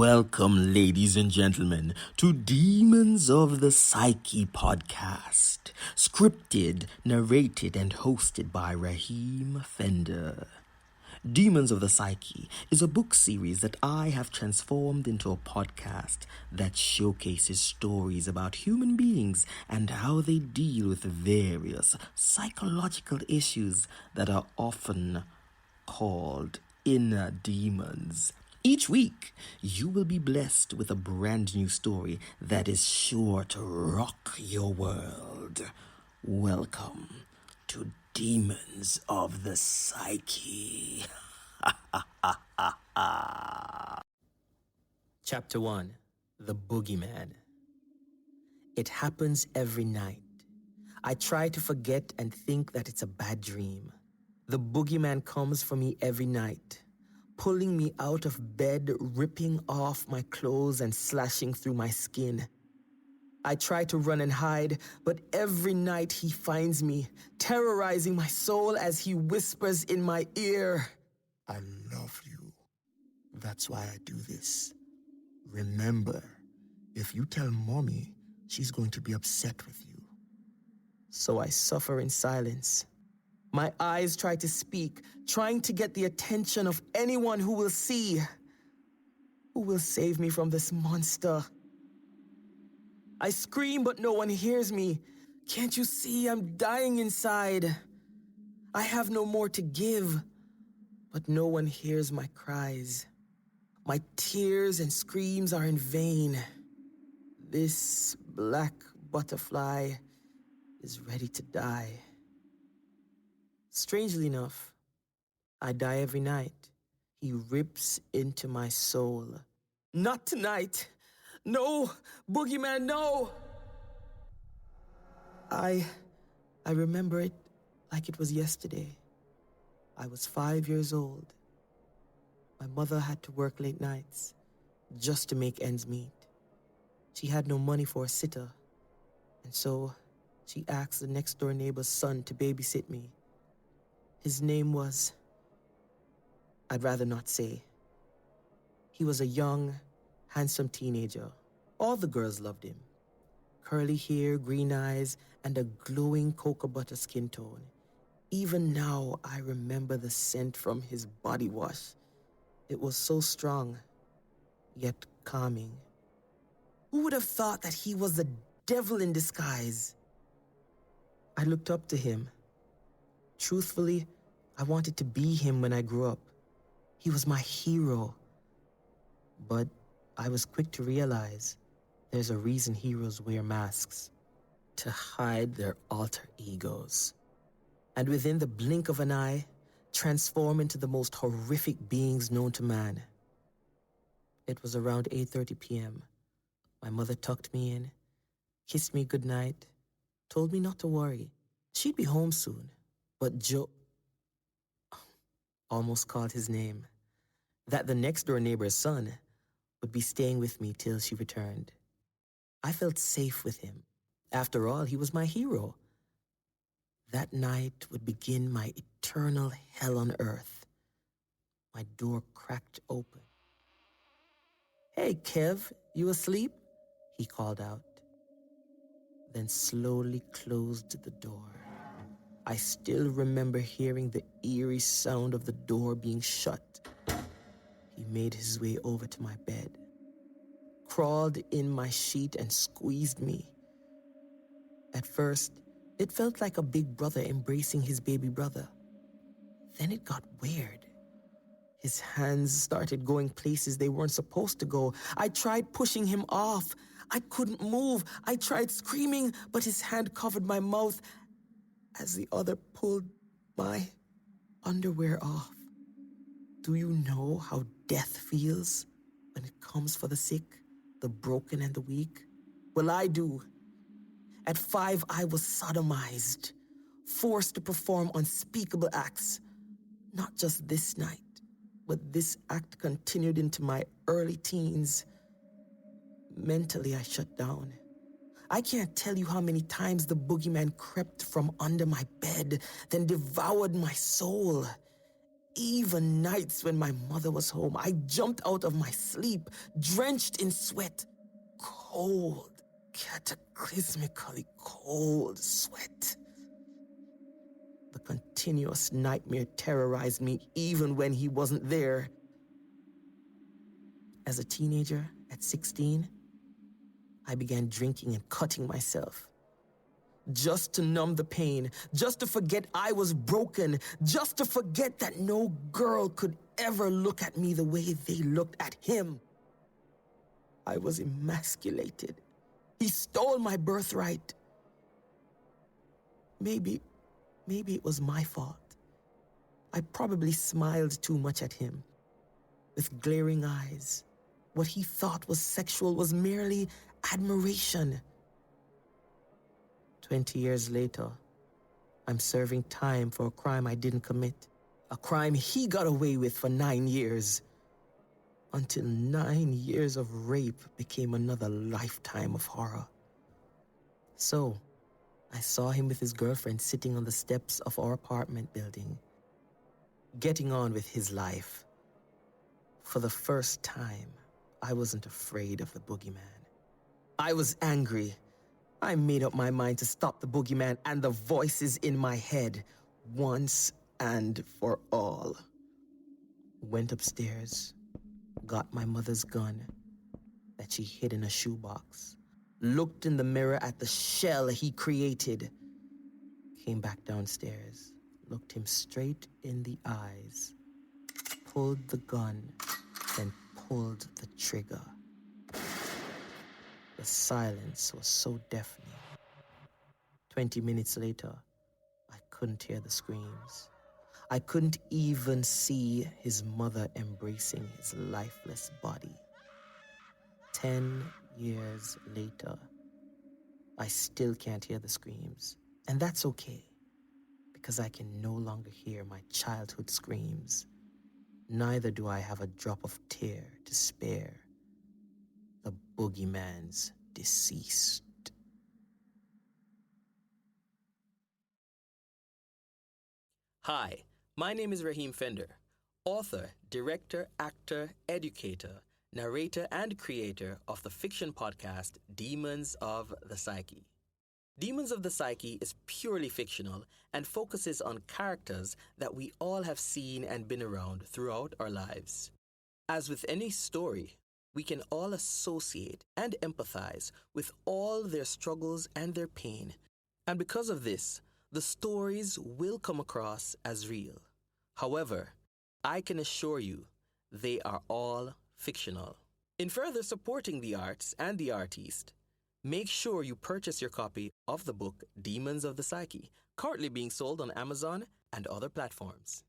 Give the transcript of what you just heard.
Welcome, ladies and gentlemen, to Demons of the Psyche podcast, scripted, narrated, and hosted by Raheem Fender. Demons of the Psyche is a book series that I have transformed into a podcast that showcases stories about human beings and how they deal with various psychological issues that are often called inner demons. Each week, you will be blessed with a brand new story that is sure to rock your world. Welcome to Demons of the Psyche. Chapter 1, The Boogieman. It happens every night. I try to forget and think that it's a bad dream. The Boogieman comes for me every night, pulling me out of bed, ripping off my clothes and slashing through my skin. I try to run and hide, but every night he finds me, terrorizing my soul as he whispers in my ear, "I love you. That's why I do this. Remember, if you tell Mommy, she's going to be upset with you." So I suffer in silence. My eyes try to speak, trying to get the attention of anyone who will see. Who will save me from this monster? I scream, but no one hears me. Can't you see I'm dying inside? I have no more to give, but no one hears my cries. My tears and screams are in vain. This black butterfly is ready to die. Strangely enough, I die every night. He rips into my soul. Not tonight. No, Boogieman, no. I remember it like it was yesterday. I was 5 years old. My mother had to work late nights just to make ends meet. She had no money for a sitter, and so she asked the next door neighbor's son to babysit me. His name was... I'd rather not say. He was a young, handsome teenager. All the girls loved him. Curly hair, green eyes, and a glowing cocoa butter skin tone. Even now, I remember the scent from his body wash. It was so strong, yet calming. Who would have thought that he was the devil in disguise? I looked up to him. Truthfully, I wanted to be him when I grew up. He was my hero. But I was quick to realize there's a reason heroes wear masks: to hide their alter egos. And within the blink of an eye, transform into the most horrific beings known to man. It was around 8:30 p.m. My mother tucked me in, kissed me goodnight, told me not to worry. She'd be home soon. But Joe... almost called his name. That the next door neighbor's son would be staying with me till she returned. I felt safe with him. After all, he was my hero. That night would begin my eternal hell on earth. My door cracked open. "Hey, Kev, you asleep?" he called out. Then slowly closed the door. I still remember hearing the eerie sound of the door being shut. He made his way over to my bed, crawled in my sheet and squeezed me. At first, it felt like a big brother embracing his baby brother. Then it got weird. His hands started going places they weren't supposed to go. I tried pushing him off. I couldn't move. I tried screaming, but his hand covered my mouth as the other pulled my underwear off. Do you know how death feels when it comes for the sick, the broken, and the weak? Well, I do. At 5, I was sodomized, forced to perform unspeakable acts. Not just this night, but this act continued into my early teens. Mentally, I shut down. I can't tell you how many times the Boogieman crept from under my bed, then devoured my soul. Even nights when my mother was home, I jumped out of my sleep, drenched in sweat. Cold, cataclysmically cold sweat. The continuous nightmare terrorized me even when he wasn't there. As a teenager, at 16, I began drinking and cutting myself. Just to numb the pain, just to forget I was broken, just to forget that no girl could ever look at me the way they looked at him. I was emasculated. He stole my birthright. Maybe it was my fault. I probably smiled too much at him. With glaring eyes, what he thought was sexual was merely admiration. 20 years later, I'm serving time for a crime I didn't commit. A crime he got away with for 9 years. Until 9 years of rape became another lifetime of horror. So, I saw him with his girlfriend sitting on the steps of our apartment building, getting on with his life. For the first time, I wasn't afraid of the Boogieman. I was angry. I made up my mind to stop the Boogieman and the voices in my head once and for all. Went upstairs, got my mother's gun that she hid in a shoebox, looked in the mirror at the shell he created, came back downstairs, looked him straight in the eyes, pulled the gun, then pulled the trigger. The silence was so deafening. 20 minutes later, I couldn't hear the screams. I couldn't even see his mother embracing his lifeless body. 10 years later, I still can't hear the screams. And that's okay, because I can no longer hear my childhood screams. Neither do I have a drop of tear to spare. The Boogieman's deceased. Hi, my name is Raheem Fender, author, director, actor, educator, narrator, and creator of the fiction podcast Demons of the Psyche. Demons of the Psyche is purely fictional and focuses on characters that we all have seen and been around throughout our lives. As with any story, we can all associate and empathize with all their struggles and their pain. And because of this, the stories will come across as real. However, I can assure you, they are all fictional. In further supporting the arts and the artiste, make sure you purchase your copy of the book Demons of the Psyche, currently being sold on Amazon and other platforms.